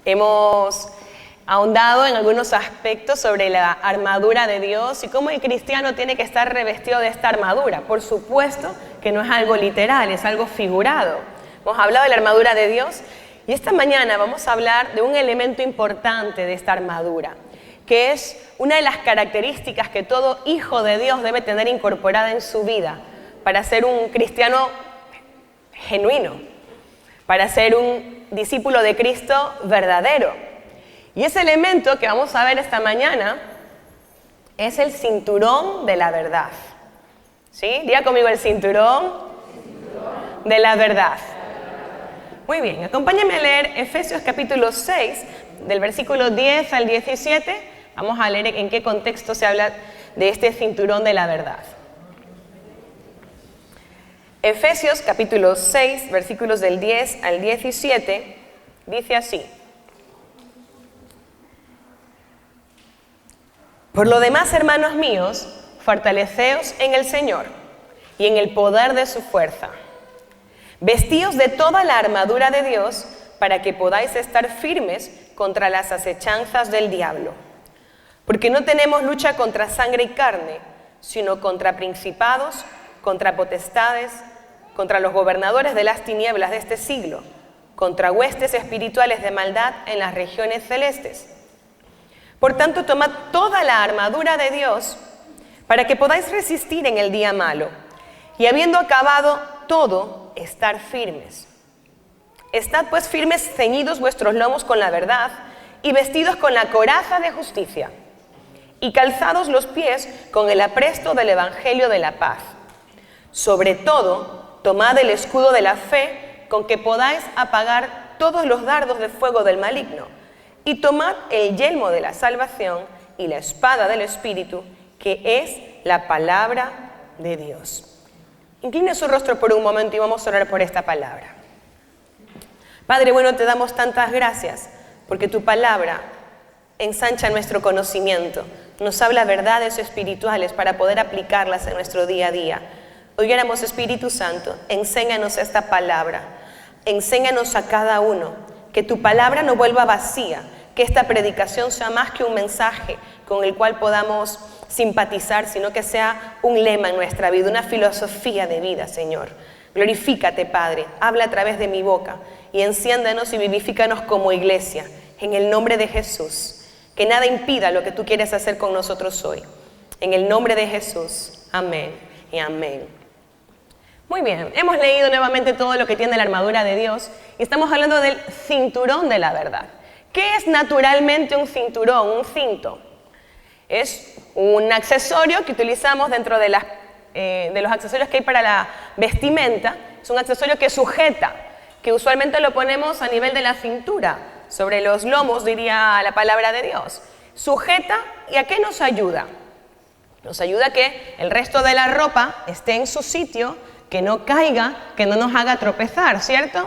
Hemos ahondado en algunos aspectos sobre la armadura de Dios y cómo el cristiano tiene que estar revestido de esta armadura. Por supuesto que no es algo literal, es algo figurado. Hemos hablado de la armadura de Dios y esta mañana vamos a hablar de un elemento importante de esta armadura, que es una de las características que todo hijo de Dios debe tener incorporada en su vida para ser un cristiano genuino, para ser un discípulo de Cristo verdadero. Y ese elemento que vamos a ver esta mañana es el cinturón de la verdad. ¿Sí? Diga conmigo, el cinturón de la verdad. Muy bien, acompáñenme a leer Efesios capítulo 6, del versículo 10 al 17. Vamos a leer en qué contexto se habla de este cinturón de la verdad. Efesios capítulo 6, versículos del 10 al 17, dice así. Por lo demás, hermanos míos, fortaleceos en el Señor y en el poder de su fuerza. Vestíos de toda la armadura de Dios para que podáis estar firmes contra las acechanzas del diablo. Porque no tenemos lucha contra sangre y carne, sino contra principados, contra potestades, contra los gobernadores de las tinieblas de este siglo, contra huestes espirituales de maldad en las regiones celestes. Por tanto, tomad toda la armadura de Dios para que podáis resistir en el día malo y habiendo acabado todo, estar firmes. Estad pues firmes, ceñidos vuestros lomos con la verdad y vestidos con la coraza de justicia y calzados los pies con el apresto del evangelio de la paz. Sobre todo, tomad el escudo de la fe con que podáis apagar todos los dardos de fuego del maligno. Y tomad el yelmo de la salvación y la espada del Espíritu, que es la palabra de Dios. Incline su rostro por un momento y vamos a orar por esta palabra. Padre bueno, te damos tantas gracias porque tu palabra ensancha nuestro conocimiento, nos habla verdades espirituales para poder aplicarlas en nuestro día a día. Hoy oramos, Espíritu Santo, enséñanos esta palabra, enséñanos a cada uno. Que tu palabra no vuelva vacía, que esta predicación sea más que un mensaje con el cual podamos simpatizar, sino que sea un lema en nuestra vida, una filosofía de vida, Señor. Glorifícate, Padre, habla a través de mi boca y enciéndanos y vivifícanos como iglesia, en el nombre de Jesús. Que nada impida lo que tú quieres hacer con nosotros hoy. En el nombre de Jesús, amén y amén. Muy bien, hemos leído nuevamente todo lo que tiene la armadura de Dios y estamos hablando del cinturón de la verdad. ¿Qué es naturalmente un cinturón, un cinto? Es un accesorio que utilizamos dentro de los accesorios que hay para la vestimenta. Es un accesorio que sujeta, que usualmente lo ponemos a nivel de la cintura, sobre los lomos, diría la palabra de Dios. Sujeta, ¿y a qué nos ayuda? Nos ayuda a que el resto de la ropa esté en su sitio, que no caiga, que no nos haga tropezar, ¿cierto?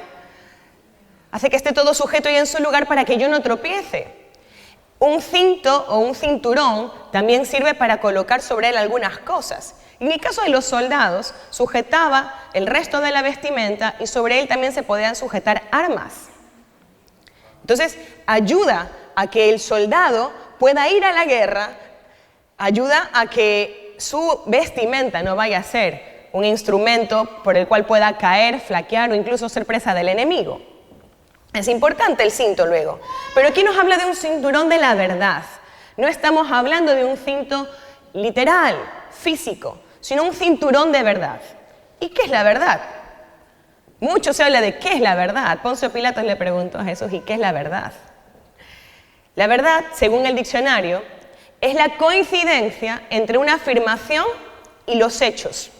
Hace que esté todo sujeto y en su lugar para que yo no tropiece. Un cinto o un cinturón también sirve para colocar sobre él algunas cosas. En el caso de los soldados, sujetaba el resto de la vestimenta y sobre él también se podían sujetar armas. Entonces, ayuda a que el soldado pueda ir a la guerra, ayuda a que su vestimenta no vaya a ser un instrumento por el cual pueda caer, flaquear o incluso ser presa del enemigo. Es importante el cinto luego. Pero aquí nos habla de un cinturón de la verdad. No estamos hablando de un cinto literal, físico, sino un cinturón de verdad. ¿Y qué es la verdad? Mucho se habla de qué es la verdad. Poncio Pilatos le preguntó a Jesús, ¿y qué es la verdad? La verdad, según el diccionario, es la coincidencia entre una afirmación y los hechos.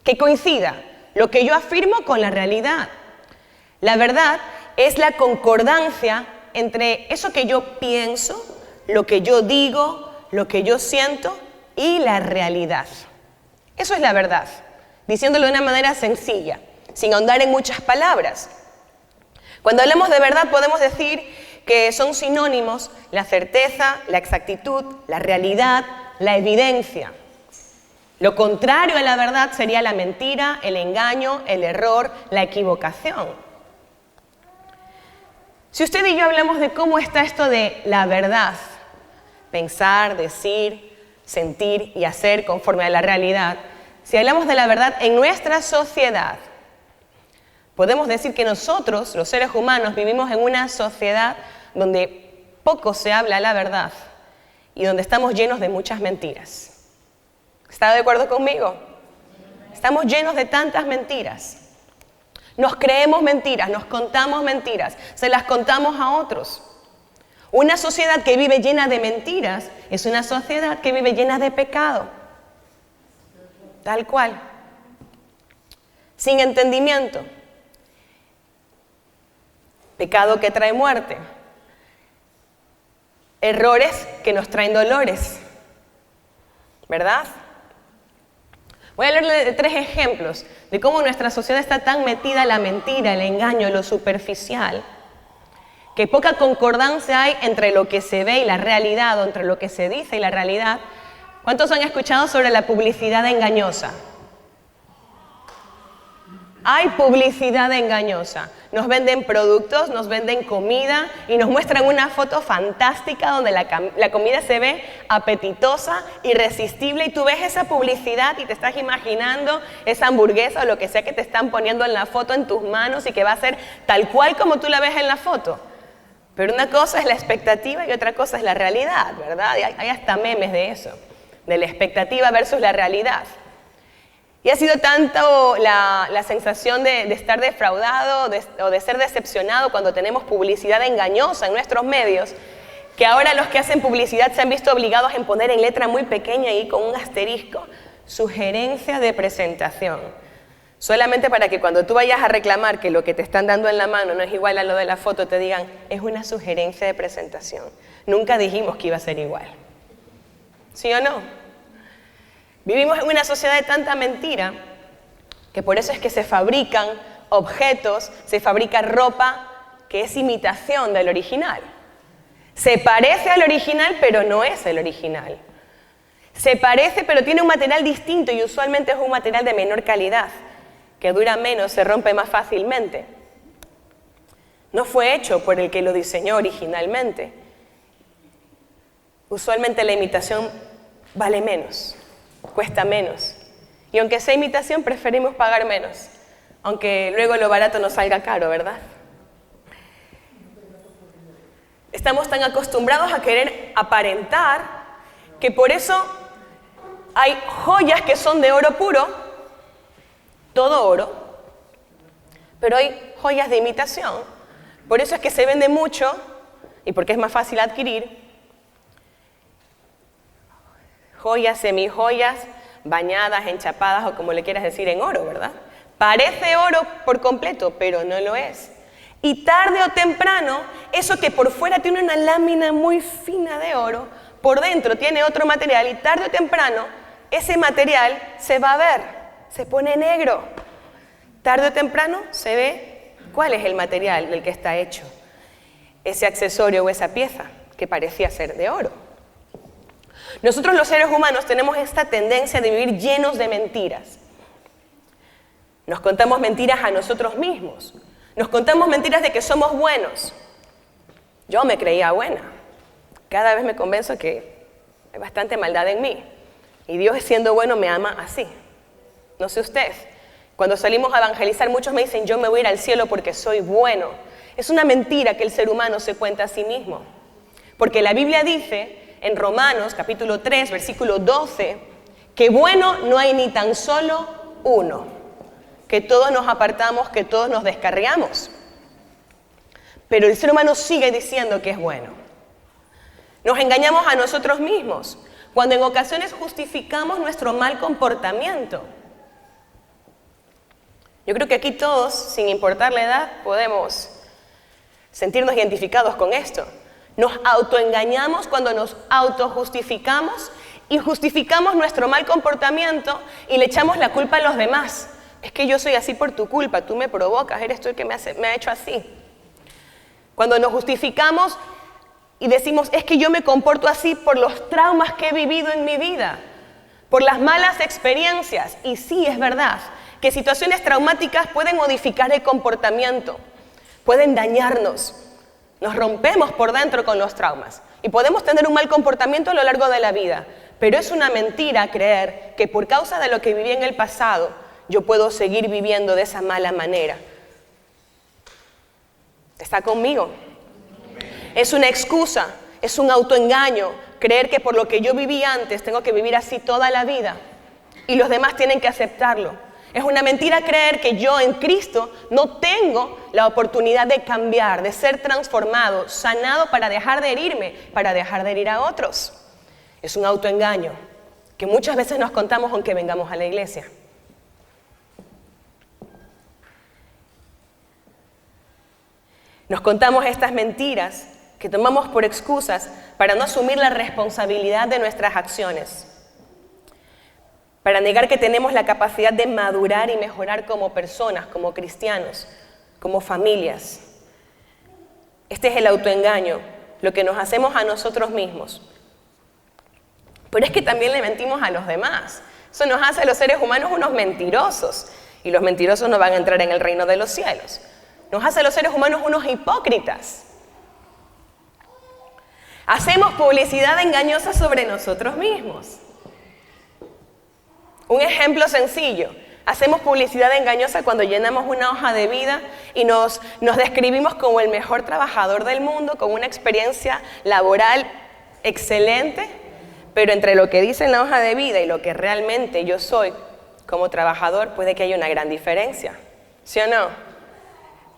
Que coincida lo que yo afirmo con la realidad. La verdad es la concordancia entre eso que yo pienso, lo que yo digo, lo que yo siento y la realidad. Eso es la verdad, diciéndolo de una manera sencilla, sin ahondar en muchas palabras. Cuando hablamos de verdad podemos decir que son sinónimos la certeza, la exactitud, la realidad, la evidencia. Lo contrario a la verdad sería la mentira, el engaño, el error, la equivocación. Si usted y yo hablamos de cómo está esto de la verdad, pensar, decir, sentir y hacer conforme a la realidad, si hablamos de la verdad en nuestra sociedad, podemos decir que nosotros, los seres humanos, vivimos en una sociedad donde poco se habla la verdad y donde estamos llenos de muchas mentiras. ¿Está de acuerdo conmigo? Estamos llenos de tantas mentiras. Nos creemos mentiras, nos contamos mentiras, se las contamos a otros. Una sociedad que vive llena de mentiras es una sociedad que vive llena de pecado. Tal cual. Sin entendimiento. Pecado que trae muerte. Errores que nos traen dolores. ¿Verdad? Voy a hablarle de 3 ejemplos de cómo nuestra sociedad está tan metida en la mentira, el engaño, lo superficial, que poca concordancia hay entre lo que se ve y la realidad, o entre lo que se dice y la realidad. ¿Cuántos han escuchado sobre la publicidad engañosa? Hay publicidad engañosa. Nos venden productos, nos venden comida y nos muestran una foto fantástica donde la comida se ve apetitosa, irresistible, y tú ves esa publicidad y te estás imaginando esa hamburguesa o lo que sea que te están poniendo en la foto en tus manos y que va a ser tal cual como tú la ves en la foto. Pero una cosa es la expectativa y otra cosa es la realidad, ¿verdad? Hay hasta memes de eso, de la expectativa versus la realidad. Y ha sido tanto la sensación de estar defraudado o de ser decepcionado cuando tenemos publicidad engañosa en nuestros medios, que ahora los que hacen publicidad se han visto obligados en poner en letra muy pequeña y con un asterisco, sugerencia de presentación. Solamente para que cuando tú vayas a reclamar que lo que te están dando en la mano no es igual a lo de la foto, te digan, es una sugerencia de presentación. Nunca dijimos que iba a ser igual. ¿Sí o no? Vivimos en una sociedad de tanta mentira que por eso es que se fabrican objetos, se fabrica ropa que es imitación del original. Se parece al original, pero no es el original. Se parece, pero tiene un material distinto y usualmente es un material de menor calidad, que dura menos, se rompe más fácilmente. No fue hecho por el que lo diseñó originalmente. Usualmente la imitación vale menos. Cuesta menos. Y aunque sea imitación, preferimos pagar menos. Aunque luego lo barato nos salga caro, ¿verdad? Estamos tan acostumbrados a querer aparentar que por eso hay joyas que son de oro puro, todo oro, pero hay joyas de imitación. Por eso es que se vende mucho y porque es más fácil adquirir. Joyas, semijoyas, bañadas, enchapadas o como le quieras decir, en oro, ¿verdad? Parece oro por completo, pero no lo es. Y tarde o temprano, eso que por fuera tiene una lámina muy fina de oro, por dentro tiene otro material y tarde o temprano ese material se va a ver, se pone negro. Tarde o temprano se ve cuál es el material del que está hecho ese accesorio o esa pieza que parecía ser de oro. Nosotros los seres humanos tenemos esta tendencia de vivir llenos de mentiras. Nos contamos mentiras a nosotros mismos. Nos contamos mentiras de que somos buenos. Yo me creía buena. Cada vez me convenzo que hay bastante maldad en mí. Y Dios, siendo bueno, me ama así. No sé usted. Cuando salimos a evangelizar, muchos me dicen, yo me voy a ir al cielo porque soy bueno. Es una mentira que el ser humano se cuenta a sí mismo. Porque la Biblia dice en Romanos, capítulo 3, versículo 12, que bueno no hay ni tan solo uno, que todos nos apartamos, que todos nos descarriamos. Pero el ser humano sigue diciendo que es bueno. Nos engañamos a nosotros mismos, cuando en ocasiones justificamos nuestro mal comportamiento. Yo creo que aquí todos, sin importar la edad, podemos sentirnos identificados con esto. Nos autoengañamos cuando nos autojustificamos y justificamos nuestro mal comportamiento y le echamos la culpa a los demás. Es que yo soy así por tu culpa, tú me provocas, eres tú el que me ha hecho así. Cuando nos justificamos y decimos, es que yo me comporto así por los traumas que he vivido en mi vida, por las malas experiencias. Y sí, es verdad que situaciones traumáticas pueden modificar el comportamiento, pueden dañarnos. Nos rompemos por dentro con los traumas y podemos tener un mal comportamiento a lo largo de la vida, pero es una mentira creer que por causa de lo que viví en el pasado, yo puedo seguir viviendo de esa mala manera. ¿Está conmigo? Es una excusa, es un autoengaño, creer que por lo que yo viví antes tengo que vivir así toda la vida y los demás tienen que aceptarlo. Es una mentira creer que yo en Cristo no tengo la oportunidad de cambiar, de ser transformado, sanado para dejar de herirme, para dejar de herir a otros. Es un autoengaño que muchas veces nos contamos aunque vengamos a la iglesia. Nos contamos estas mentiras que tomamos por excusas para no asumir la responsabilidad de nuestras acciones, para negar que tenemos la capacidad de madurar y mejorar como personas, como cristianos, como familias. Este es el autoengaño, lo que nos hacemos a nosotros mismos. Pero es que también le mentimos a los demás. Eso nos hace a los seres humanos unos mentirosos, y los mentirosos no van a entrar en el reino de los cielos. Nos hace a los seres humanos unos hipócritas. Hacemos publicidad engañosa sobre nosotros mismos. Un ejemplo sencillo. Hacemos publicidad engañosa cuando llenamos una hoja de vida y nos describimos como el mejor trabajador del mundo, con una experiencia laboral excelente, pero entre lo que dice en la hoja de vida y lo que realmente yo soy como trabajador, puede que haya una gran diferencia. ¿Sí o no?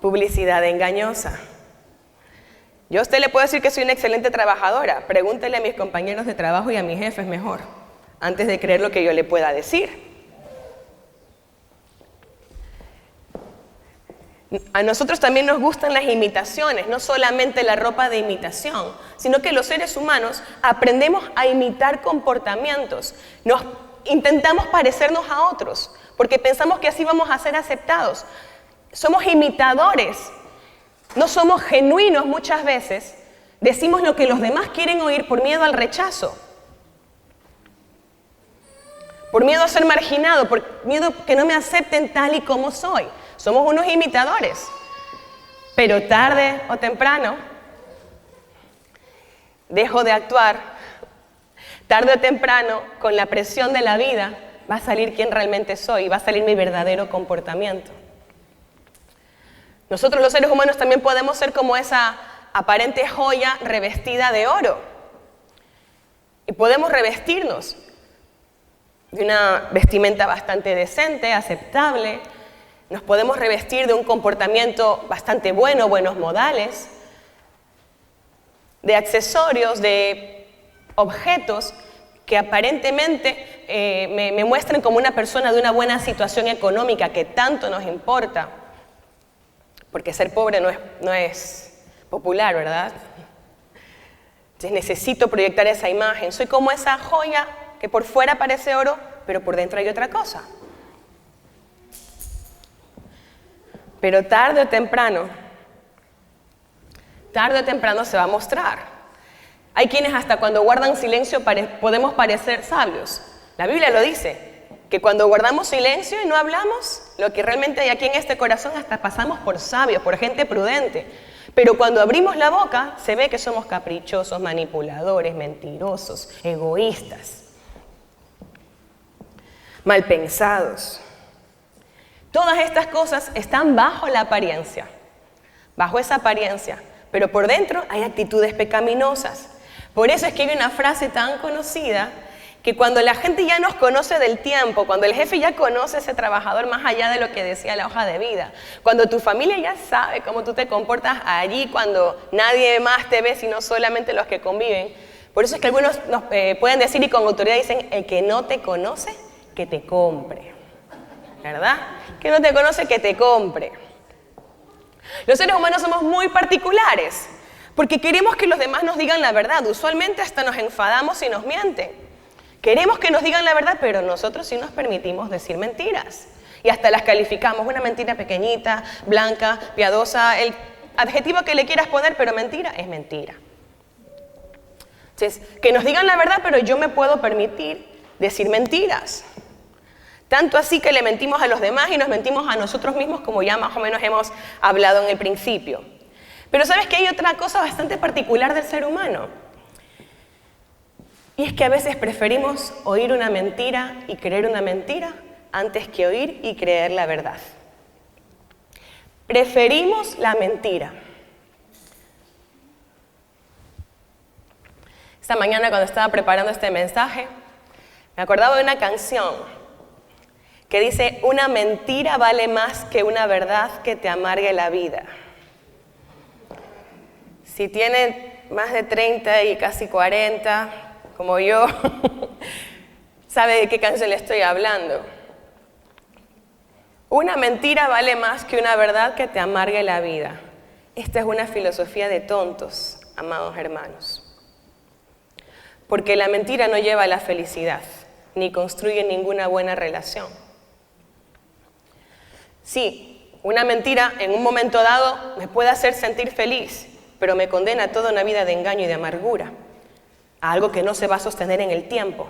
Publicidad engañosa. Yo a usted le puedo decir que soy una excelente trabajadora. Pregúntele a mis compañeros de trabajo y a mis jefes mejor, antes de creer lo que yo le pueda decir. A nosotros también nos gustan las imitaciones, no solamente la ropa de imitación, sino que los seres humanos aprendemos a imitar comportamientos. Nos intentamos parecernos a otros, porque pensamos que así vamos a ser aceptados. Somos imitadores, no somos genuinos muchas veces. Decimos lo que los demás quieren oír por miedo al rechazo, por miedo a ser marginado, por miedo que no me acepten tal y como soy. Somos unos imitadores, pero tarde o temprano dejo de actuar. Tarde o temprano, con la presión de la vida, va a salir quién realmente soy, va a salir mi verdadero comportamiento. Nosotros los seres humanos también podemos ser como esa aparente joya revestida de oro. Y podemos revestirnos de una vestimenta bastante decente, aceptable. Nos podemos revestir de un comportamiento bastante bueno, buenos modales, de accesorios, de objetos que aparentemente me muestren como una persona de una buena situación económica que tanto nos importa. Porque ser pobre no es popular, ¿verdad? Entonces necesito proyectar esa imagen. Soy como esa joya que por fuera parece oro, pero por dentro hay otra cosa. Pero tarde o temprano se va a mostrar. Hay quienes hasta cuando guardan silencio podemos parecer sabios. La Biblia lo dice, que cuando guardamos silencio y no hablamos, lo que realmente hay aquí en este corazón hasta pasamos por sabios, por gente prudente. Pero cuando abrimos la boca, se ve que somos caprichosos, manipuladores, mentirosos, egoístas, malpensados. Todas estas cosas están bajo la apariencia, bajo esa apariencia, pero por dentro hay actitudes pecaminosas. Por eso es que hay una frase tan conocida que cuando la gente ya nos conoce del tiempo, cuando el jefe ya conoce a ese trabajador más allá de lo que decía la hoja de vida, cuando tu familia ya sabe cómo tú te comportas allí, cuando nadie más te ve sino solamente los que conviven, por eso es que algunos nos pueden decir y con autoridad dicen, el que no te conoce, que te compre, ¿verdad? Que no te conoce, que te compre. Los seres humanos somos muy particulares, porque queremos que los demás nos digan la verdad, usualmente hasta nos enfadamos si nos mienten. Queremos que nos digan la verdad, pero nosotros sí nos permitimos decir mentiras. Y hasta las calificamos, una mentira pequeñita, blanca, piadosa, el adjetivo que le quieras poner, pero mentira es mentira. Entonces, que nos digan la verdad, pero yo me puedo permitir decir mentiras. Tanto así que le mentimos a los demás y nos mentimos a nosotros mismos, como ya más o menos hemos hablado en el principio. Pero ¿sabes que hay otra cosa bastante particular del ser humano? Y es que a veces preferimos oír una mentira y creer una mentira antes que oír y creer la verdad. Preferimos la mentira. Esta mañana cuando estaba preparando este mensaje, me acordaba de una canción que dice: una mentira vale más que una verdad que te amargue la vida. Si tiene más de 30 y casi 40, como yo, sabe de qué canción le estoy hablando. Una mentira vale más que una verdad que te amargue la vida. Esta es una filosofía de tontos, amados hermanos. Porque la mentira no lleva a la felicidad, ni construye ninguna buena relación. Sí, una mentira en un momento dado me puede hacer sentir feliz, pero me condena a toda una vida de engaño y de amargura, a algo que no se va a sostener en el tiempo.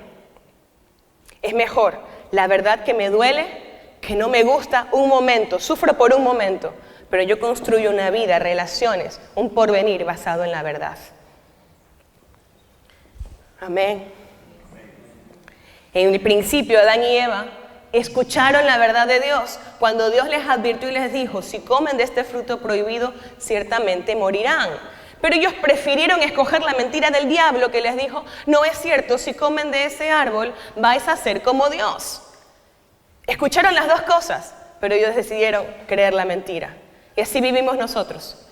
Es mejor la verdad que me duele, que no me gusta un momento, sufro por un momento, pero yo construyo una vida, relaciones, un porvenir basado en la verdad. Amén. En el principio, Adán y Eva escucharon la verdad de Dios cuando Dios les advirtió y les dijo: si comen de este fruto prohibido, ciertamente morirán. Pero ellos prefirieron escoger la mentira del diablo que les dijo: no es cierto, si comen de ese árbol vais a ser como Dios. Escucharon las dos cosas, pero ellos decidieron creer la mentira. Y así vivimos nosotros.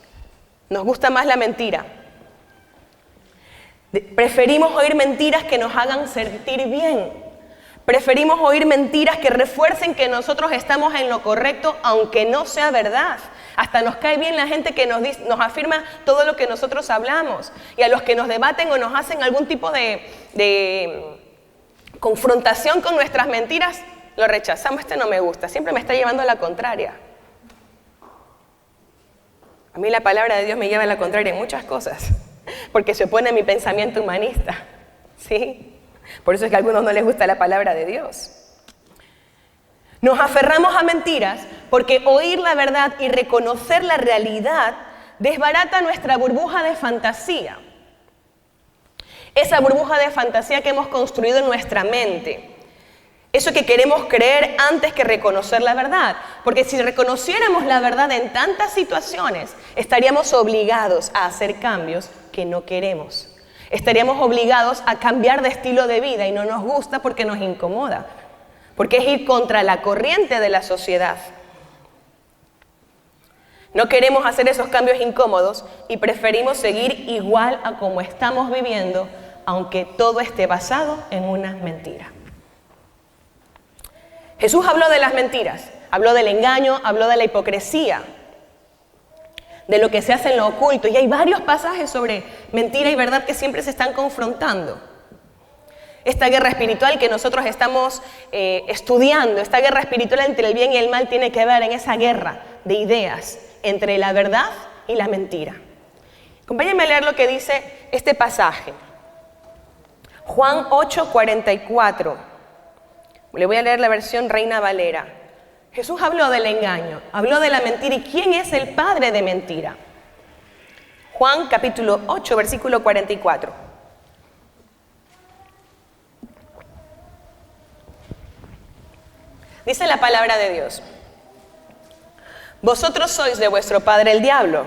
Nos gusta más la mentira. Preferimos oír mentiras que nos hagan sentir bien. Preferimos oír mentiras que refuercen que nosotros estamos en lo correcto, aunque no sea verdad. Hasta nos cae bien la gente que nos afirma todo lo que nosotros hablamos. Y a los que nos debaten o nos hacen algún tipo de confrontación con nuestras mentiras, lo rechazamos. Este no me gusta, siempre me está llevando a la contraria. A mí la palabra de Dios me lleva a la contraria en muchas cosas, porque se opone a mi pensamiento humanista, ¿sí? Por eso es que a algunos no les gusta la palabra de Dios. Nos aferramos a mentiras porque oír la verdad y reconocer la realidad desbarata nuestra burbuja de fantasía. Esa burbuja de fantasía que hemos construido en nuestra mente. Eso que queremos creer antes que reconocer la verdad. Porque si reconociéramos la verdad en tantas situaciones, estaríamos obligados a hacer cambios que no queremos. Estaríamos obligados a cambiar de estilo de vida y no nos gusta porque nos incomoda. Porque es ir contra la corriente de la sociedad. No queremos hacer esos cambios incómodos y preferimos seguir igual a como estamos viviendo, aunque todo esté basado en una mentira. Jesús habló de las mentiras, habló del engaño, habló de la hipocresía, de lo que se hace en lo oculto. Y hay varios pasajes sobre mentira y verdad que siempre se están confrontando. Esta guerra espiritual que nosotros estamos estudiando, esta guerra espiritual entre el bien y el mal, tiene que ver en esa guerra de ideas entre la verdad y la mentira. Acompáñenme a leer lo que dice este pasaje. Juan 8:44. Le voy a leer la versión Reina Valera. Jesús habló del engaño, habló de la mentira. ¿Y quién es el padre de mentira? Juan capítulo 8, versículo 44. Dice la palabra de Dios: vosotros sois de vuestro padre el diablo,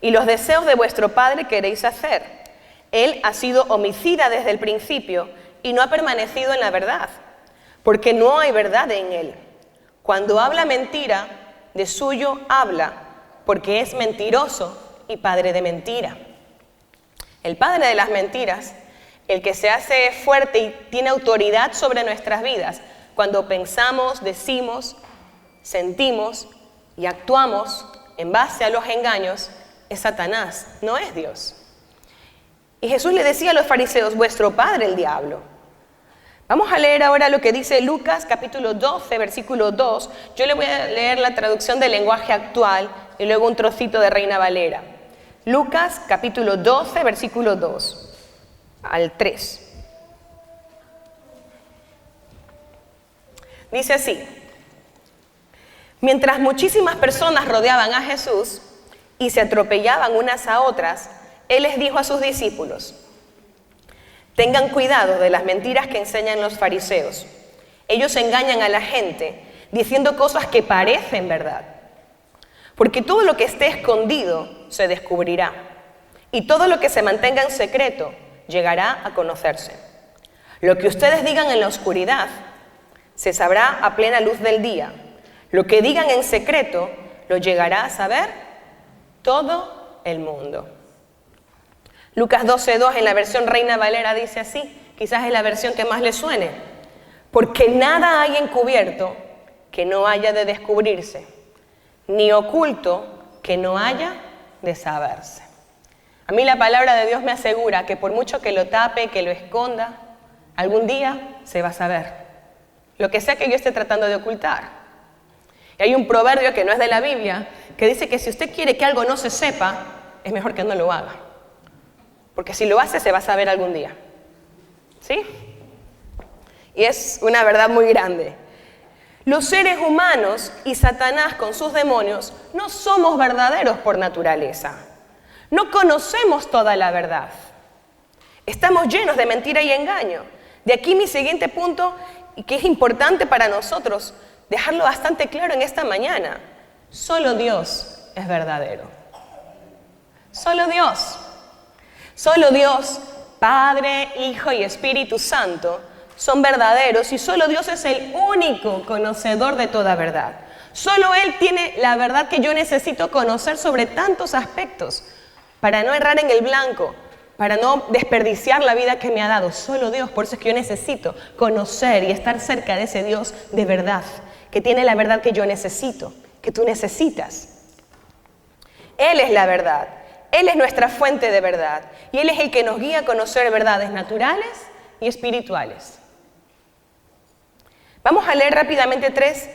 y los deseos de vuestro padre queréis hacer. Él ha sido homicida desde el principio y no ha permanecido en la verdad, porque no hay verdad en él. Cuando habla mentira, de suyo habla, porque es mentiroso y padre de mentira. El padre de las mentiras, el que se hace fuerte y tiene autoridad sobre nuestras vidas, cuando pensamos, decimos, sentimos y actuamos en base a los engaños, es Satanás, no es Dios. Y Jesús le decía a los fariseos: vuestro padre el diablo. Vamos a leer ahora lo que dice Lucas capítulo 12, versículo 2. Yo le voy a leer la traducción del lenguaje actual y luego un trocito de Reina Valera. Lucas capítulo 12, versículo 2 al 3. Dice así: mientras muchísimas personas rodeaban a Jesús, y se atropellaban unas a otras, Él les dijo a sus discípulos: tengan cuidado de las mentiras que enseñan los fariseos. Ellos engañan a la gente diciendo cosas que parecen verdad. Porque todo lo que esté escondido se descubrirá, y todo lo que se mantenga en secreto llegará a conocerse. Lo que ustedes digan en la oscuridad se sabrá a plena luz del día. Lo que digan en secreto lo llegará a saber todo el mundo. Lucas 12:2 en la versión Reina Valera dice así, quizás es la versión que más les suene: porque nada hay encubierto que no haya de descubrirse, ni oculto que no haya de saberse. A mí la palabra de Dios me asegura que por mucho que lo tape, que lo esconda, algún día se va a saber lo que sea que yo esté tratando de ocultar. Y hay un proverbio que no es de la Biblia, que dice que si usted quiere que algo no se sepa, es mejor que no lo haga. Porque si lo hace, se va a saber algún día. ¿Sí? Y es una verdad muy grande. Los seres humanos y Satanás con sus demonios no somos verdaderos por naturaleza. No conocemos toda la verdad. Estamos llenos de mentira y engaño. De aquí mi siguiente punto, y que es importante para nosotros dejarlo bastante claro en esta mañana: solo Dios es verdadero. Solo Dios. Solo Dios, Padre, Hijo y Espíritu Santo, son verdaderos, y solo Dios es el único conocedor de toda verdad. Solo Él tiene la verdad que yo necesito conocer sobre tantos aspectos para no errar en el blanco, para no desperdiciar la vida que me ha dado. Solo Dios. Por eso es que yo necesito conocer y estar cerca de ese Dios de verdad, que tiene la verdad que yo necesito, que tú necesitas. Él es la verdad. Él es nuestra fuente de verdad. Y Él es el que nos guía a conocer verdades naturales y espirituales. Vamos a leer rápidamente tres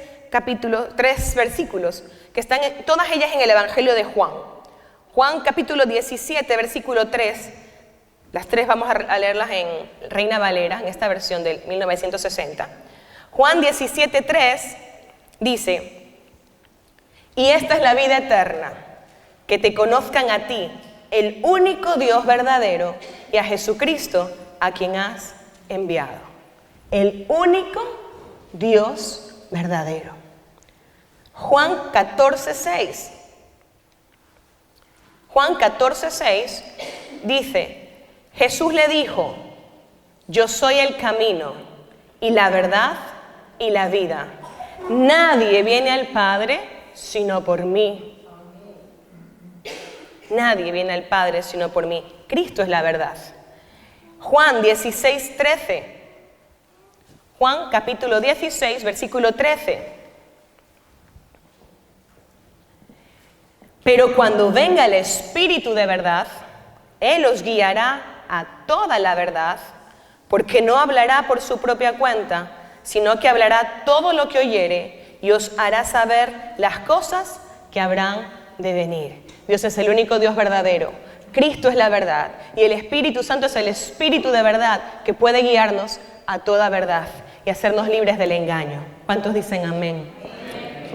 versículos que están todas ellas en el Evangelio de Juan. Juan capítulo 17, versículo 3. Las tres vamos a leerlas en Reina Valera, en esta versión del 1960. Juan 17, 3 dice: y esta es la vida eterna, que te conozcan a ti, el único Dios verdadero, y a Jesucristo, a quien has enviado. El único Dios verdadero. Juan 14:6. Juan 14:6 dice: Jesús le dijo: yo soy el camino y la verdad y la vida. Nadie viene al Padre sino por mí. Nadie viene al Padre sino por mí. Cristo es la verdad. Juan 16:13. Juan capítulo 16, versículo 13. Pero cuando venga el Espíritu de verdad, Él os guiará a toda la verdad, porque no hablará por su propia cuenta, sino que hablará todo lo que oyere y os hará saber las cosas que habrán de venir. Dios es el único Dios verdadero. Cristo es la verdad. Y el Espíritu Santo es el Espíritu de verdad que puede guiarnos a toda verdad y hacernos libres del engaño. ¿Cuántos dicen amén?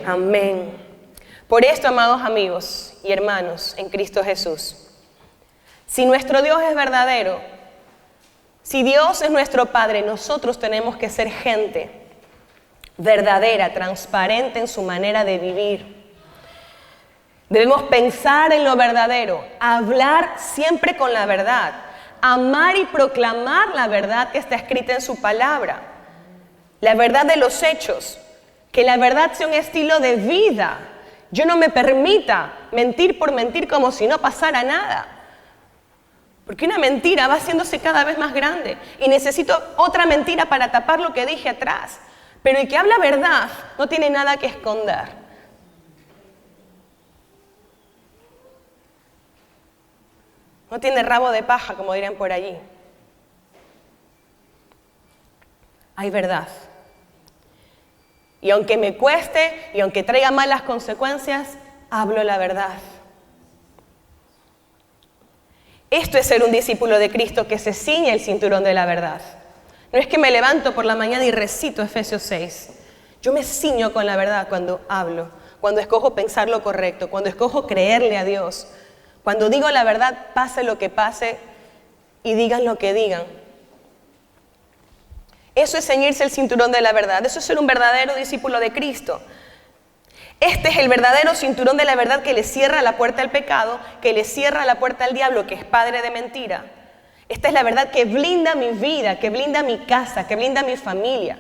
Amén. Por esto, amados amigos y hermanos en Cristo Jesús, si nuestro Dios es verdadero, si Dios es nuestro Padre, nosotros tenemos que ser gente verdadera, transparente en su manera de vivir. Debemos pensar en lo verdadero, hablar siempre con la verdad, amar y proclamar la verdad que está escrita en su palabra, la verdad de los hechos, que la verdad sea un estilo de vida. Yo no me permita mentir por mentir como si no pasara nada, porque una mentira va haciéndose cada vez más grande y necesito otra mentira para tapar lo que dije atrás. Pero el que habla verdad no tiene nada que esconder. No tiene rabo de paja, como dirían por allí. Hay verdad. Y aunque me cueste y aunque traiga malas consecuencias, hablo la verdad. Esto es ser un discípulo de Cristo que se ciñe el cinturón de la verdad. No es que me levanto por la mañana y recito Efesios 6. Yo me ciño con la verdad cuando hablo, cuando escojo pensar lo correcto, cuando escojo creerle a Dios, cuando digo la verdad, pase lo que pase y digan lo que digan. Eso es ceñirse el cinturón de la verdad, eso es ser un verdadero discípulo de Cristo. Este es el verdadero cinturón de la verdad que le cierra la puerta al pecado, que le cierra la puerta al diablo, que es padre de mentira. Esta es la verdad que blinda mi vida, que blinda mi casa, que blinda mi familia,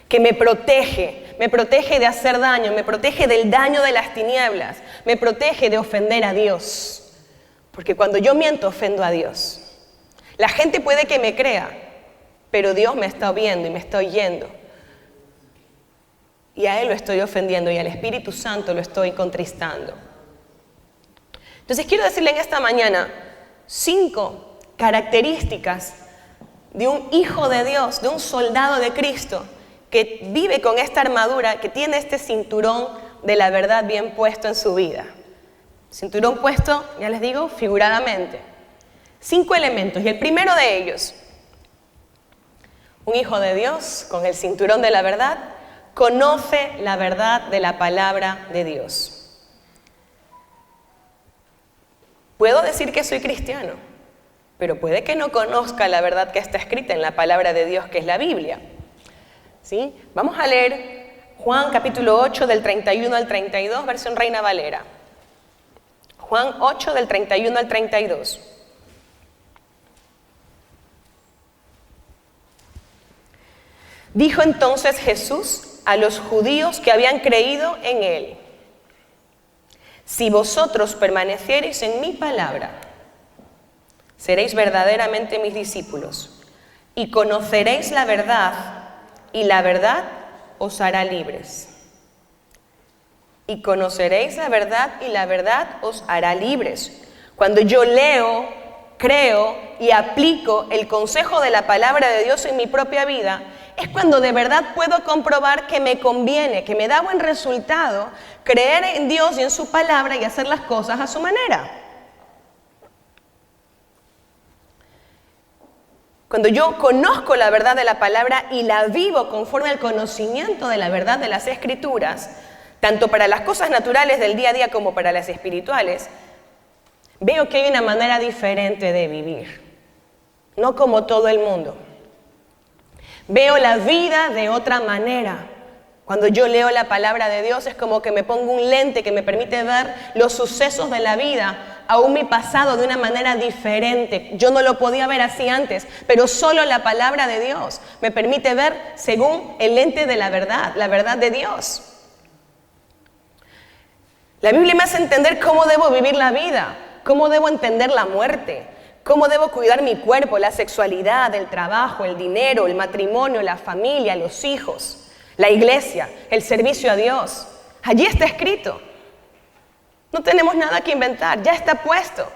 que me protege de hacer daño, me protege del daño de las tinieblas, me protege de ofender a Dios. Porque cuando yo miento, ofendo a Dios. La gente puede que me crea, pero Dios me está viendo y me está oyendo. Y a Él lo estoy ofendiendo y al Espíritu Santo lo estoy contristando. Entonces quiero decirle en esta mañana 5 características de un hijo de Dios, de un soldado de Cristo, que vive con esta armadura, que tiene este cinturón de la verdad bien puesto en su vida. Cinturón puesto, ya les digo, figuradamente. 5 elementos, y el primero de ellos, un hijo de Dios con el cinturón de la verdad, conoce la verdad de la palabra de Dios. Puedo decir que soy cristiano, pero puede que no conozca la verdad que está escrita en la palabra de Dios, que es la Biblia. ¿Sí? Vamos a leer Juan capítulo 8 del 31 al 32, versión Reina Valera. Juan 8 del 31 al 32. Dijo entonces Jesús a los judíos que habían creído en Él: si vosotros permaneciereis en mi palabra, seréis verdaderamente mis discípulos, y conoceréis la verdad, y la verdad os hará libres. Y conoceréis la verdad, y la verdad os hará libres. Cuando yo leo, creo y aplico el consejo de la palabra de Dios en mi propia vida, es cuando de verdad puedo comprobar que me conviene, que me da buen resultado creer en Dios y en su palabra y hacer las cosas a su manera. Cuando yo conozco la verdad de la palabra y la vivo conforme al conocimiento de la verdad de las Escrituras, tanto para las cosas naturales del día a día como para las espirituales, veo que hay una manera diferente de vivir, no como todo el mundo. Veo la vida de otra manera. Cuando yo leo la palabra de Dios es como que me pongo un lente que me permite ver los sucesos de la vida, aún mi pasado, de una manera diferente. Yo no lo podía ver así antes, pero solo la palabra de Dios me permite ver según el lente de la verdad de Dios. La Biblia me hace entender cómo debo vivir la vida, cómo debo entender la muerte, cómo debo cuidar mi cuerpo, la sexualidad, el trabajo, el dinero, el matrimonio, la familia, los hijos, la iglesia, el servicio a Dios. Allí está escrito. No tenemos nada que inventar, ya está puesto.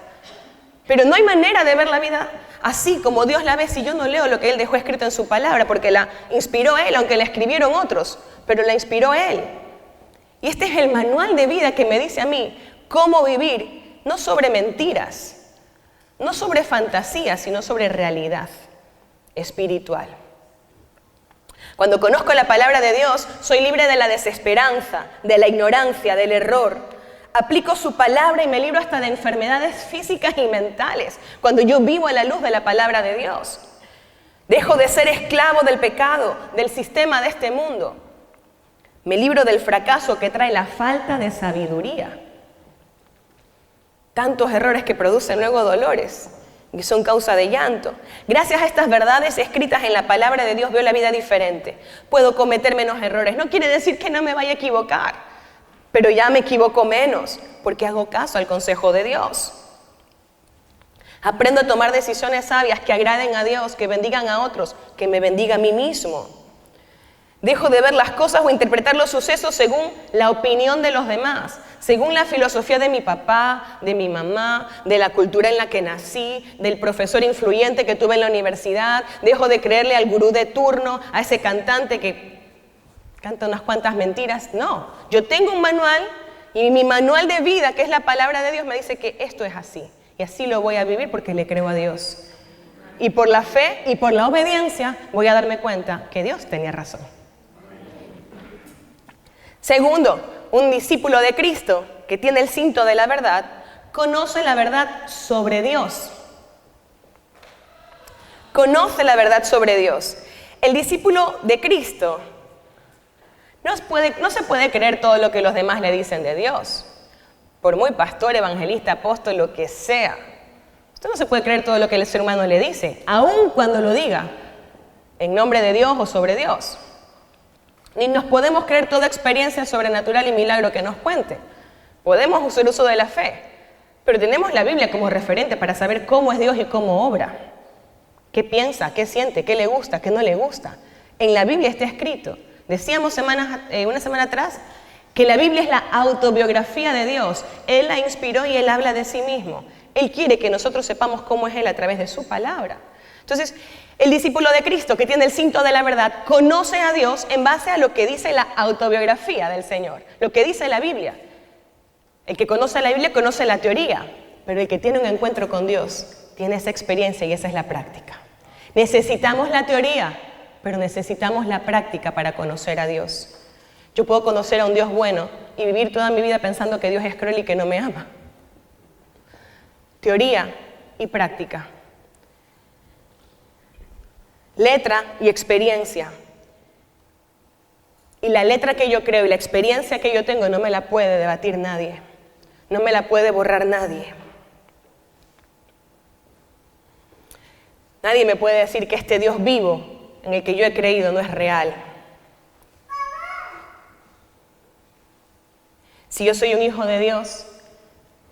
Pero no hay manera de ver la vida así como Dios la ve si yo no leo lo que Él dejó escrito en su palabra, porque la inspiró Él, aunque la escribieron otros, pero la inspiró Él. Y este es el manual de vida que me dice a mí cómo vivir, no sobre mentiras, no sobre fantasía, sino sobre realidad espiritual. Cuando conozco la palabra de Dios, soy libre de la desesperanza, de la ignorancia, del error. Aplico su palabra y me libro hasta de enfermedades físicas y mentales, cuando yo vivo a la luz de la palabra de Dios. Dejo de ser esclavo del pecado, del sistema de este mundo. Me libro del fracaso que trae la falta de sabiduría. Tantos errores que producen luego dolores, que son causa de llanto. Gracias a estas verdades escritas en la palabra de Dios veo la vida diferente. Puedo cometer menos errores. No quiere decir que no me vaya a equivocar, pero ya me equivoco menos porque hago caso al consejo de Dios. Aprendo a tomar decisiones sabias que agraden a Dios, que bendigan a otros, que me bendiga a mí mismo. Dejo de ver las cosas o interpretar los sucesos según la opinión de los demás, según la filosofía de mi papá, de mi mamá, de la cultura en la que nací, del profesor influyente que tuve en la universidad. Dejo de creerle al gurú de turno, a ese cantante que canta unas cuantas mentiras. No, yo tengo un manual y mi manual de vida, que es la palabra de Dios, me dice que esto es así. Y así lo voy a vivir porque le creo a Dios. Y por la fe y por la obediencia voy a darme cuenta que Dios tenía razón. Segundo, un discípulo de Cristo que tiene el cinto de la verdad, conoce la verdad sobre Dios. Conoce la verdad sobre Dios. El discípulo de Cristo no se puede creer todo lo que los demás le dicen de Dios. Por muy pastor, evangelista, apóstol, lo que sea. Usted no se puede creer todo lo que el ser humano le dice, aun cuando lo diga en nombre de Dios o sobre Dios. Ni nos podemos creer toda experiencia sobrenatural y milagro que nos cuente. Podemos hacer uso de la fe, pero tenemos la Biblia como referente para saber cómo es Dios y cómo obra. ¿Qué piensa? ¿Qué siente? ¿Qué le gusta? ¿Qué no le gusta? En la Biblia está escrito. Decíamos una semana atrás que la Biblia es la autobiografía de Dios. Él la inspiró y Él habla de sí mismo. Él quiere que nosotros sepamos cómo es Él a través de su palabra. Entonces, el discípulo de Cristo que tiene el cinto de la verdad conoce a Dios en base a lo que dice la autobiografía del Señor, lo que dice la Biblia. El que conoce la Biblia conoce la teoría, pero el que tiene un encuentro con Dios tiene esa experiencia y esa es la práctica. Necesitamos la teoría, pero necesitamos la práctica para conocer a Dios. Yo puedo conocer a un Dios bueno y vivir toda mi vida pensando que Dios es cruel y que no me ama. Teoría y práctica. Letra y experiencia. Y la letra que yo creo y la experiencia que yo tengo no me la puede debatir nadie. No me la puede borrar nadie. Nadie me puede decir que este Dios vivo en el que yo he creído no es real. Si yo soy un hijo de Dios,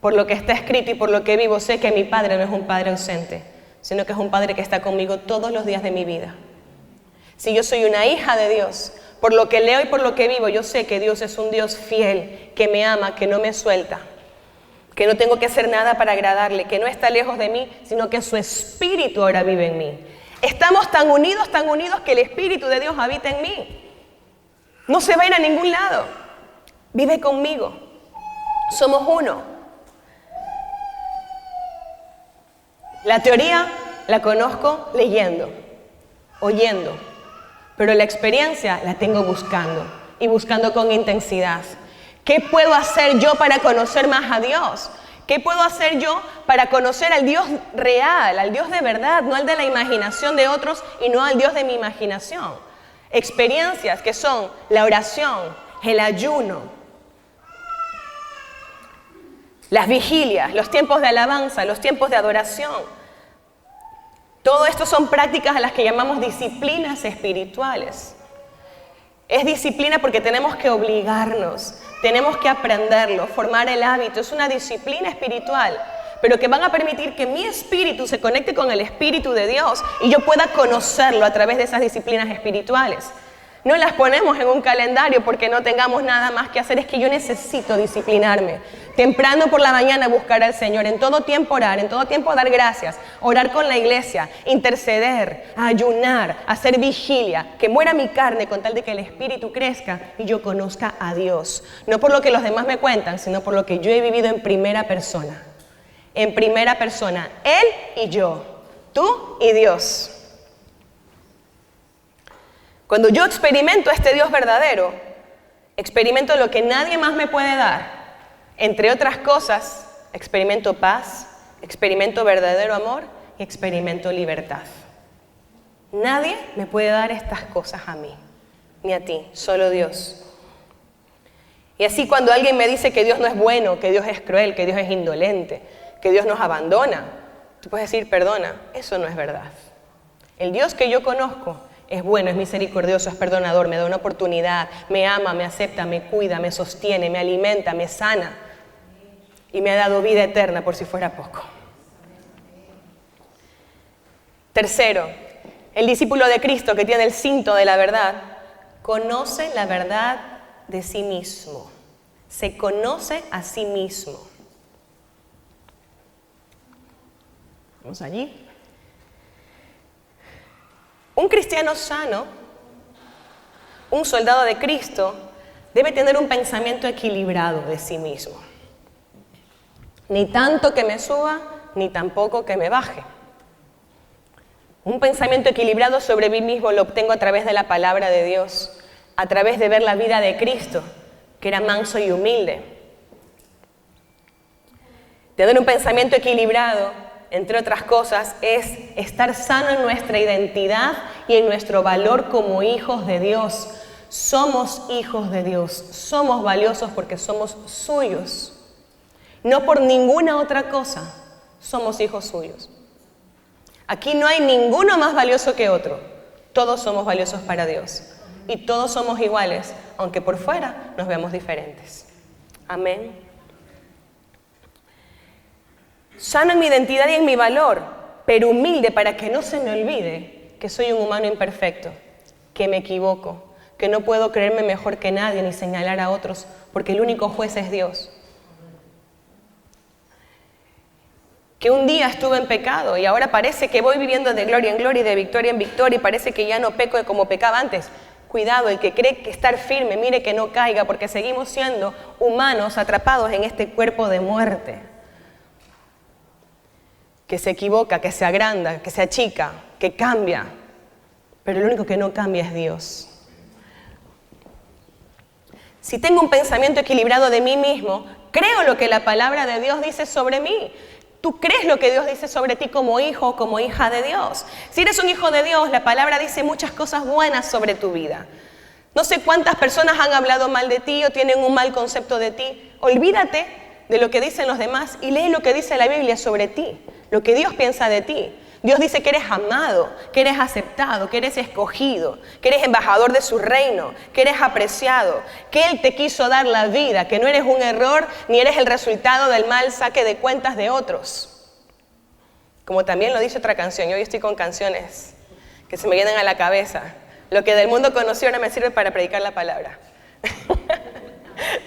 por lo que está escrito y por lo que vivo, sé que mi Padre no es un Padre ausente, sino que es un Padre que está conmigo todos los días de mi vida. Si yo soy una hija de Dios, por lo que leo y por lo que vivo, yo sé que Dios es un Dios fiel, que me ama, que no me suelta, que no tengo que hacer nada para agradarle, que no está lejos de mí, sino que su Espíritu ahora vive en mí. Estamos tan unidos que el Espíritu de Dios habita en mí. No se va a ir a ningún lado. Vive conmigo. Somos uno. La teoría la conozco leyendo, oyendo, pero la experiencia la tengo buscando y buscando con intensidad. ¿Qué puedo hacer yo para conocer más a Dios? ¿Qué puedo hacer yo para conocer al Dios real, al Dios de verdad, no al de la imaginación de otros y no al Dios de mi imaginación? Experiencias que son la oración, el ayuno, las vigilias, los tiempos de alabanza, los tiempos de adoración. Todo esto son prácticas a las que llamamos disciplinas espirituales. Es disciplina porque tenemos que obligarnos, tenemos que aprenderlo, formar el hábito. Es una disciplina espiritual, pero que van a permitir que mi espíritu se conecte con el Espíritu de Dios y yo pueda conocerlo a través de esas disciplinas espirituales. No las ponemos en un calendario porque no tengamos nada más que hacer. Es que yo necesito disciplinarme. Temprano por la mañana buscar al Señor. En todo tiempo orar, en todo tiempo dar gracias. Orar con la iglesia, interceder, ayunar, hacer vigilia. Que muera mi carne con tal de que el Espíritu crezca y yo conozca a Dios. No por lo que los demás me cuentan, sino por lo que yo he vivido en primera persona. En primera persona. Él y yo. Tú y Dios. Cuando yo experimento a este Dios verdadero, experimento lo que nadie más me puede dar. Entre otras cosas, experimento paz, experimento verdadero amor y experimento libertad. Nadie me puede dar estas cosas a mí, ni a ti, solo Dios. Y así cuando alguien me dice que Dios no es bueno, que Dios es cruel, que Dios es indolente, que Dios nos abandona, tú puedes decir, perdona, eso no es verdad. El Dios que yo conozco es bueno, es misericordioso, es perdonador, me da una oportunidad, me ama, me acepta, me cuida, me sostiene, me alimenta, me sana y me ha dado vida eterna por si fuera poco. Tercero, el discípulo de Cristo que tiene el cinto de la verdad, conoce la verdad de sí mismo, se conoce a sí mismo. Vamos allí. Un cristiano sano, un soldado de Cristo, debe tener un pensamiento equilibrado de sí mismo. Ni tanto que me suba, ni tampoco que me baje. Un pensamiento equilibrado sobre mí mismo lo obtengo a través de la palabra de Dios, a través de ver la vida de Cristo, que era manso y humilde. Tener un pensamiento equilibrado, entre otras cosas, es estar sano en nuestra identidad y en nuestro valor como hijos de Dios. Somos hijos de Dios, somos valiosos porque somos suyos. No por ninguna otra cosa, somos hijos suyos. Aquí no hay ninguno más valioso que otro. Todos somos valiosos para Dios. Y todos somos iguales, aunque por fuera nos veamos diferentes. Amén. Sano en mi identidad y en mi valor, pero humilde para que no se me olvide que soy un humano imperfecto, que me equivoco, que no puedo creerme mejor que nadie ni señalar a otros, porque el único juez es Dios. Que un día estuve en pecado y ahora parece que voy viviendo de gloria en gloria y de victoria en victoria y parece que ya no peco como pecaba antes. Cuidado, el que cree que estar firme, mire que no caiga, porque seguimos siendo humanos atrapados en este cuerpo de muerte. Que se equivoca, que se agranda, que se achica, que cambia. Pero lo único que no cambia es Dios. Si tengo un pensamiento equilibrado de mí mismo, creo lo que la palabra de Dios dice sobre mí. ¿Tú crees lo que Dios dice sobre ti como hijo o como hija de Dios? Si eres un hijo de Dios, la palabra dice muchas cosas buenas sobre tu vida. No sé cuántas personas han hablado mal de ti o tienen un mal concepto de ti. Olvídate de lo que dicen los demás y lee lo que dice la Biblia sobre ti, lo que Dios piensa de ti. Dios dice que eres amado, que eres aceptado, que eres escogido, que eres embajador de su reino, que eres apreciado, que Él te quiso dar la vida, que no eres un error ni eres el resultado del mal saque de cuentas de otros. Como también lo dice otra canción, yo hoy estoy con canciones que se me vienen a la cabeza. Lo que del mundo conocí ahora me sirve para predicar la palabra.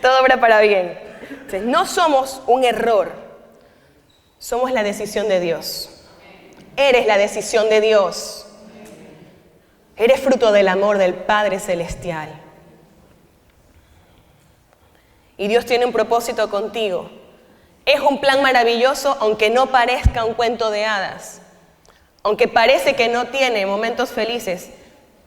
Todo obra para bien. Entonces, no somos un error, somos la decisión de Dios. Eres la decisión de Dios. Eres fruto del amor del Padre Celestial. Y Dios tiene un propósito contigo. Es un plan maravilloso, aunque no parezca un cuento de hadas. Aunque parece que no tiene momentos felices,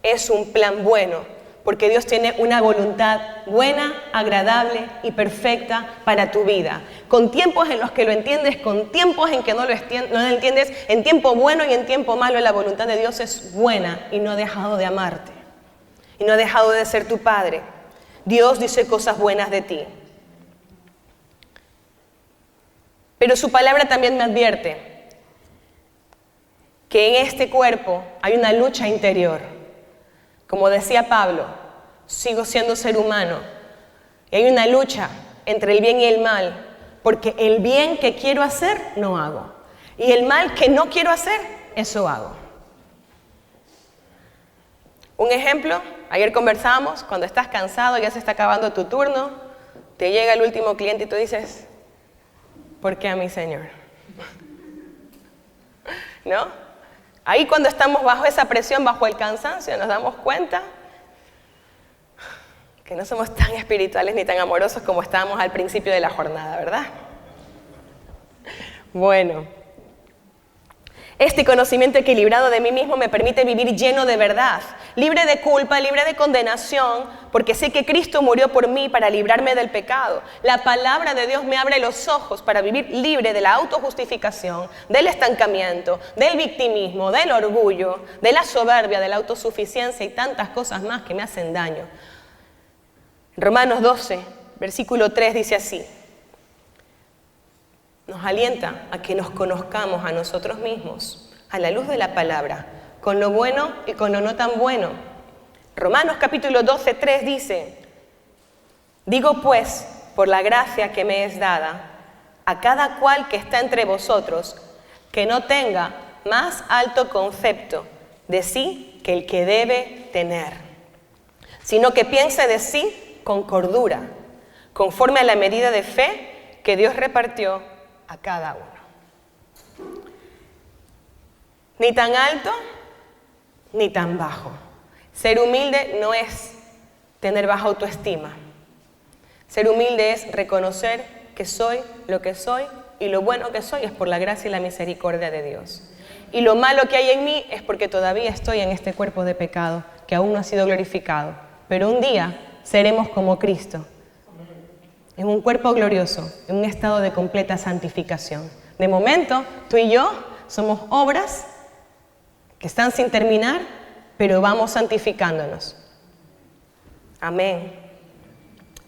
es un plan bueno. Porque Dios tiene una voluntad buena, agradable y perfecta para tu vida. Con tiempos en los que lo entiendes, con tiempos en que no lo entiendes, en tiempo bueno y en tiempo malo, la voluntad de Dios es buena y no ha dejado de amarte. Y no ha dejado de ser tu Padre. Dios dice cosas buenas de ti. Pero su palabra también me advierte que en este cuerpo hay una lucha interior. Como decía Pablo, sigo siendo ser humano y hay una lucha entre el bien y el mal, porque el bien que quiero hacer, no hago. Y el mal que no quiero hacer, eso hago. Un ejemplo, ayer conversamos, cuando estás cansado, ya se está acabando tu turno, te llega el último cliente y tú dices, ¿por qué a mí, Señor? ¿No? Ahí cuando estamos bajo esa presión, bajo el cansancio, nos damos cuenta que no somos tan espirituales ni tan amorosos como estábamos al principio de la jornada, ¿verdad? Bueno, este conocimiento equilibrado de mí mismo me permite vivir lleno de verdad, libre de culpa, libre de condenación, porque sé que Cristo murió por mí para librarme del pecado. La palabra de Dios me abre los ojos para vivir libre de la autojustificación, del estancamiento, del victimismo, del orgullo, de la soberbia, de la autosuficiencia y tantas cosas más que me hacen daño. Romanos 12, versículo 3 dice así. Nos alienta a que nos conozcamos a nosotros mismos, a la luz de la palabra, con lo bueno y con lo no tan bueno. Romanos capítulo 12, 3 dice, digo pues, por la gracia que me es dada, a cada cual que está entre vosotros, que no tenga más alto concepto de sí que el que debe tener, sino que piense de sí con cordura, conforme a la medida de fe que Dios repartió a cada uno. Ni tan alto, ni tan bajo. Ser humilde no es tener baja autoestima. Ser humilde es reconocer que soy lo que soy y lo bueno que soy es por la gracia y la misericordia de Dios. Y lo malo que hay en mí es porque todavía estoy en este cuerpo de pecado que aún no ha sido glorificado. Pero un día seremos como Cristo. en un cuerpo glorioso, en un estado de completa santificación. De momento, tú y yo somos obras que están sin terminar, pero vamos santificándonos. Amén.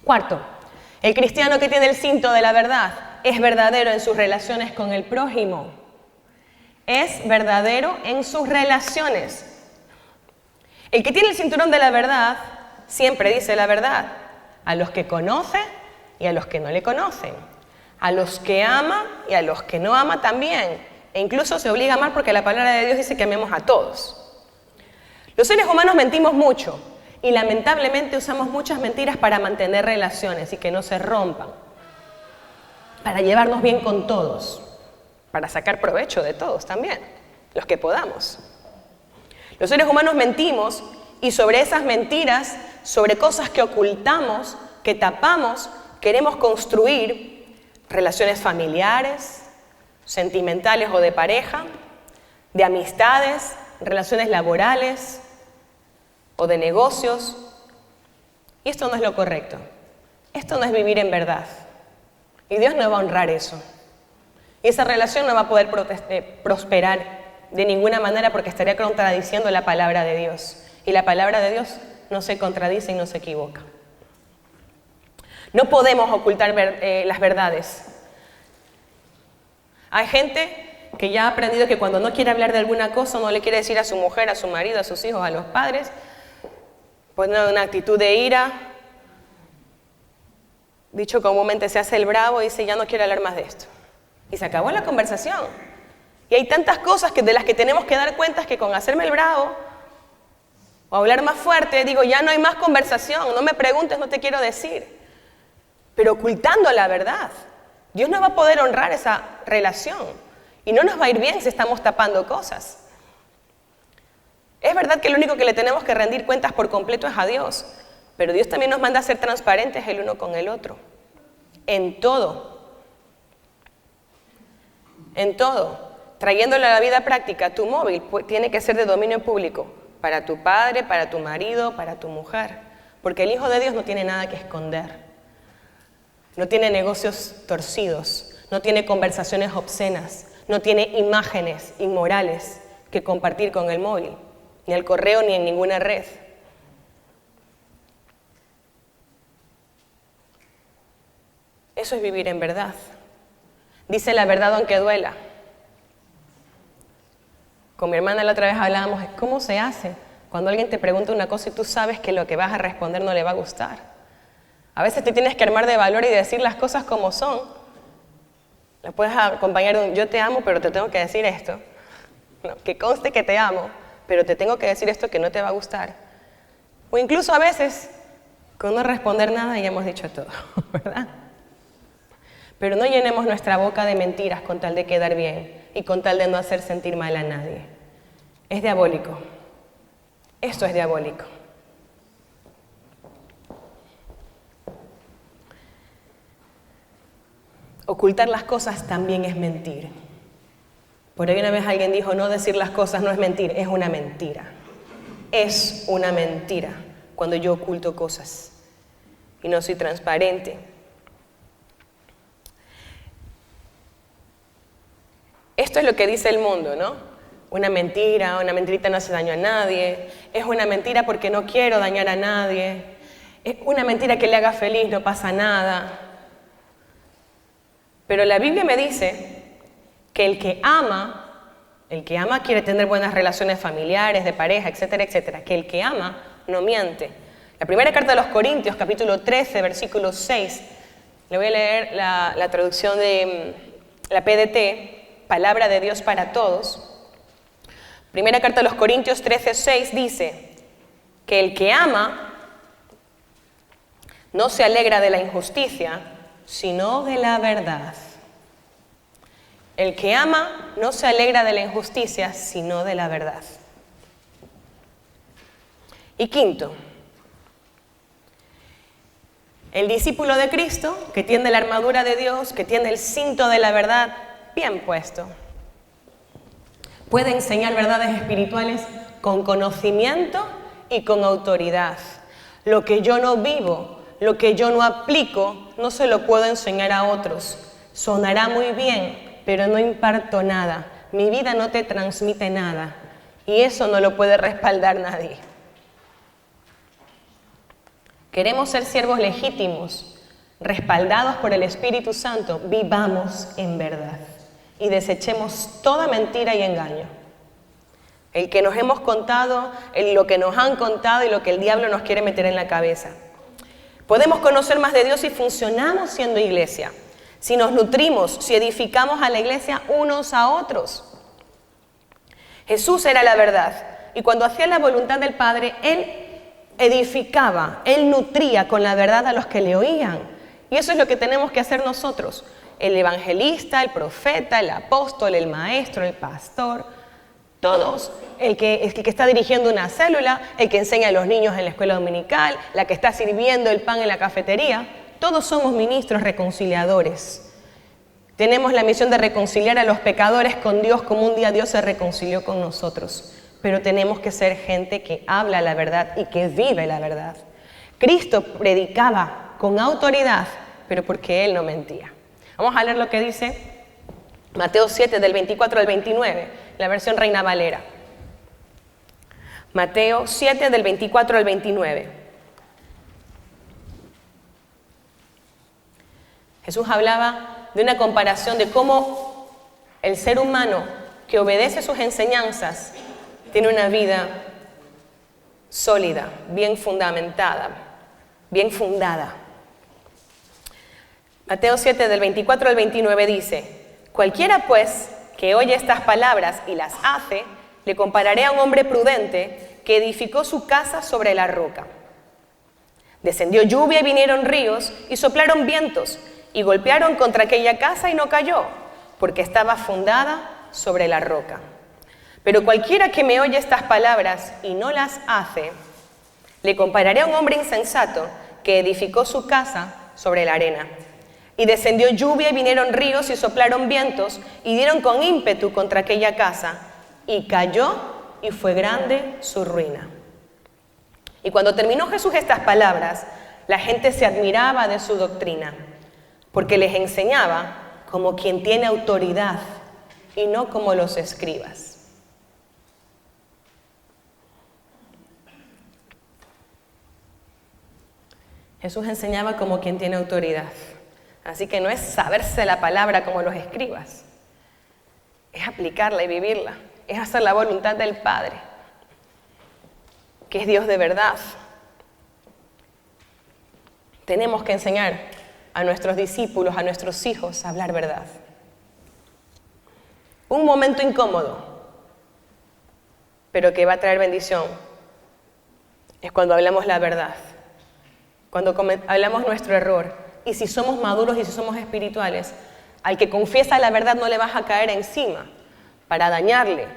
Cuarto, el cristiano que tiene el cinto de la verdad es verdadero en sus relaciones con el prójimo. Es verdadero en sus relaciones. El que tiene el cinturón de la verdad siempre dice la verdad a los que conoce y a los que no le conocen, a los que ama y a los que no ama también, e incluso se obliga a amar porque la palabra de Dios dice que amemos a todos. Los seres humanos mentimos mucho y lamentablemente usamos muchas mentiras para mantener relaciones y que no se rompan, para llevarnos bien con todos, para sacar provecho de todos también, los que podamos. Los seres humanos mentimos y sobre esas mentiras, sobre cosas que ocultamos, que tapamos, queremos construir relaciones familiares, sentimentales o de pareja, de amistades, relaciones laborales o de negocios. Y esto no es lo correcto. Esto no es vivir en verdad. Y Dios no va a honrar eso. Y esa relación no va a poder prosperar de ninguna manera porque estaría contradiciendo la palabra de Dios. Y la palabra de Dios no se contradice y no se equivoca. No podemos ocultar las verdades. Hay gente que ya ha aprendido que cuando no quiere hablar de alguna cosa, no le quiere decir a su mujer, a su marido, a sus hijos, a los padres, pone una actitud de ira. Dicho comúnmente, se hace el bravo y dice, ya no quiero hablar más de esto. Y se acabó la conversación. Y hay tantas cosas de las que tenemos que dar cuenta que con hacerme el bravo o hablar más fuerte, digo, ya no hay más conversación, no me preguntes, no te quiero decir. Pero ocultando la verdad, Dios no va a poder honrar esa relación y no nos va a ir bien si estamos tapando cosas. Es verdad que lo único que le tenemos que rendir cuentas por completo es a Dios, pero Dios también nos manda a ser transparentes el uno con el otro, en todo. En todo. Trayéndolo a la vida práctica, tu móvil tiene que ser de dominio público para tu padre, para tu marido, para tu mujer, porque el Hijo de Dios no tiene nada que esconder. No tiene negocios torcidos, no tiene conversaciones obscenas, no tiene imágenes inmorales que compartir con el móvil, ni al correo ni en ninguna red. Eso es vivir en verdad. Dice la verdad aunque duela. Con mi hermana la otra vez hablábamos, ¿cómo se hace cuando alguien te pregunta una cosa y tú sabes que lo que vas a responder no le va a gustar? A veces te tienes que armar de valor y decir las cosas como son. La puedes acompañar de un yo te amo, pero te tengo que decir esto. No, que conste que te amo, pero te tengo que decir esto que no te va a gustar. O incluso a veces, con no responder nada ya hemos dicho todo, ¿verdad? Pero no llenemos nuestra boca de mentiras con tal de quedar bien y con tal de no hacer sentir mal a nadie. Es diabólico. Esto es diabólico. Ocultar las cosas también es mentir. Por ahí una vez alguien dijo, no decir las cosas no es mentir, es una mentira. Es una mentira cuando yo oculto cosas y no soy transparente. Esto es lo que dice el mundo, ¿no? Una mentirita no hace daño a nadie. Es una mentira porque no quiero dañar a nadie. Es una mentira que le haga feliz, no pasa nada. Pero la Biblia me dice que el que ama quiere tener buenas relaciones familiares, de pareja, etcétera, etcétera. Que el que ama no miente. La primera carta de los Corintios, capítulo 13, versículo 6. Le voy a leer la traducción de la PDT. Palabra de Dios para todos. Primera carta de los Corintios 13:6 dice que el que ama no se alegra de la injusticia, sino de la verdad. El que ama no se alegra de la injusticia, sino de la verdad. Y quinto, el discípulo de Cristo, que tiene la armadura de Dios, que tiene el cinto de la verdad bien puesto, puede enseñar verdades espirituales con conocimiento y con autoridad. Lo que yo no vivo, lo que yo no aplico, no se lo puedo enseñar a otros. Sonará muy bien, pero no imparto nada. Mi vida no te transmite nada. Y eso no lo puede respaldar nadie. Queremos ser siervos legítimos, respaldados por el Espíritu Santo. Vivamos en verdad y desechemos toda mentira y engaño. El que nos hemos contado, lo que nos han contado y lo que el diablo nos quiere meter en la cabeza. Podemos conocer más de Dios si funcionamos siendo iglesia, si nos nutrimos, si edificamos a la iglesia unos a otros. Jesús era la verdad y cuando hacía la voluntad del Padre, Él edificaba, Él nutría con la verdad a los que le oían. Y eso es lo que tenemos que hacer nosotros. El evangelista, el profeta, el apóstol, el maestro, el pastor, todos. El que está dirigiendo una célula, el que enseña a los niños en la escuela dominical, la que está sirviendo el pan en la cafetería. Todos somos ministros reconciliadores. Tenemos la misión de reconciliar a los pecadores con Dios como un día Dios se reconcilió con nosotros. Pero tenemos que ser gente que habla la verdad y que vive la verdad. Cristo predicaba con autoridad, pero porque Él no mentía. Vamos a leer lo que dice Mateo 7, del 24 al 29, la versión Reina Valera. Mateo 7, del 24 al 29. Jesús hablaba de una comparación de cómo el ser humano que obedece sus enseñanzas tiene una vida sólida, bien fundamentada, bien fundada. Mateo 7, del 24 al 29 dice: cualquiera pues que oye estas palabras y las hace, le compararé a un hombre prudente que edificó su casa sobre la roca. Descendió lluvia y vinieron ríos y soplaron vientos y golpearon contra aquella casa y no cayó, porque estaba fundada sobre la roca. Pero cualquiera que me oye estas palabras y no las hace, le compararé a un hombre insensato que edificó su casa sobre la arena. Y descendió lluvia y vinieron ríos y soplaron vientos y dieron con ímpetu contra aquella casa y cayó y fue grande su ruina. Y cuando terminó Jesús estas palabras, la gente se admiraba de su doctrina, porque les enseñaba como quien tiene autoridad y no como los escribas. Jesús enseñaba como quien tiene autoridad. Así que no es saberse la palabra como los escribas, es aplicarla y vivirla, es hacer la voluntad del Padre, que es Dios de verdad. Tenemos que enseñar a nuestros discípulos, a nuestros hijos, a hablar verdad. Un momento incómodo, pero que va a traer bendición, es cuando hablamos la verdad, cuando hablamos nuestro error. Y si somos maduros y si somos espirituales, al que confiesa la verdad no le vas a caer encima para dañarle.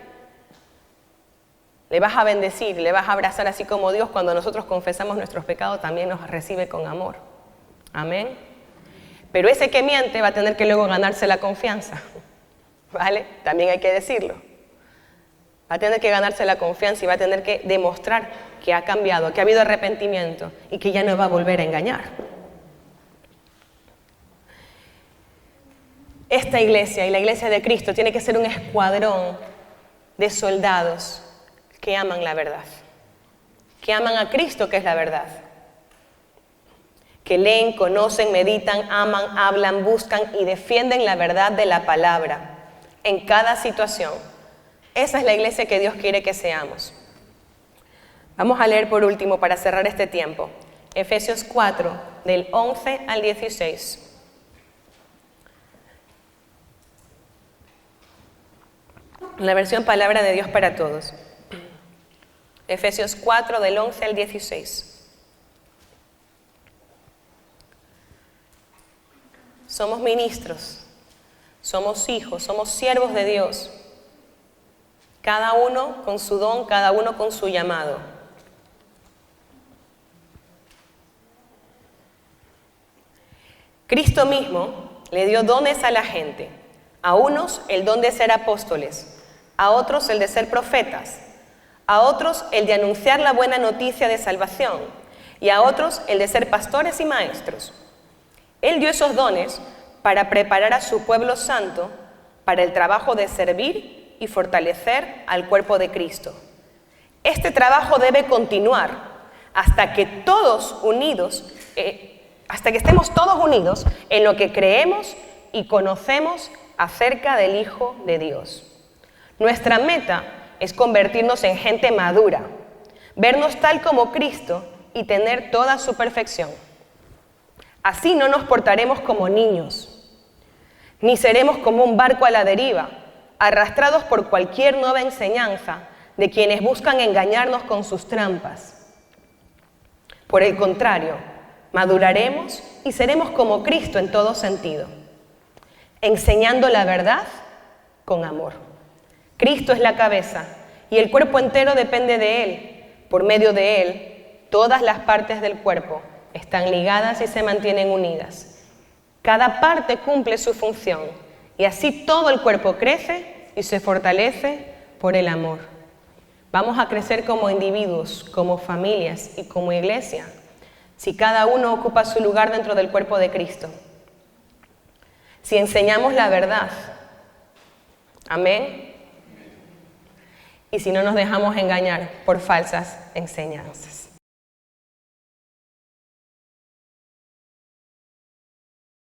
Le vas a bendecir, le vas a abrazar, así como Dios cuando nosotros confesamos nuestros pecados también nos recibe con amor. Amén. Pero ese que miente va a tener que luego ganarse la confianza, ¿vale? También hay que decirlo. Va a tener que ganarse la confianza y va a tener que demostrar que ha cambiado, que ha habido arrepentimiento y que ya no va a volver a engañar. Esta iglesia y la iglesia de Cristo tiene que ser un escuadrón de soldados que aman la verdad, que aman a Cristo, que es la verdad, que leen, conocen, meditan, aman, hablan, buscan y defienden la verdad de la palabra en cada situación. Esa es la iglesia que Dios quiere que seamos. Vamos a leer por último para cerrar este tiempo, Efesios 4, del 11 al 16. La versión Palabra de Dios para Todos. Efesios 4, del 11 al 16. Somos ministros, somos hijos, somos siervos de Dios. Cada uno con su don, cada uno con su llamado. Cristo mismo le dio dones a la gente. A unos el don de ser apóstoles, a otros el de ser profetas, a otros el de anunciar la buena noticia de salvación y a otros el de ser pastores y maestros. Él dio esos dones para preparar a su pueblo santo para el trabajo de servir y fortalecer al cuerpo de Cristo. Este trabajo debe continuar hasta que estemos todos unidos en lo que creemos y conocemos acerca del Hijo de Dios. Nuestra meta es convertirnos en gente madura, vernos tal como Cristo y tener toda su perfección. Así no nos portaremos como niños, ni seremos como un barco a la deriva, arrastrados por cualquier nueva enseñanza de quienes buscan engañarnos con sus trampas. Por el contrario, maduraremos y seremos como Cristo en todo sentido, enseñando la verdad con amor. Cristo es la cabeza y el cuerpo entero depende de Él. Por medio de Él, todas las partes del cuerpo están ligadas y se mantienen unidas. Cada parte cumple su función y así todo el cuerpo crece y se fortalece por el amor. Vamos a crecer como individuos, como familias y como iglesia, si cada uno ocupa su lugar dentro del cuerpo de Cristo. Si enseñamos la verdad, amén, y si no nos dejamos engañar por falsas enseñanzas.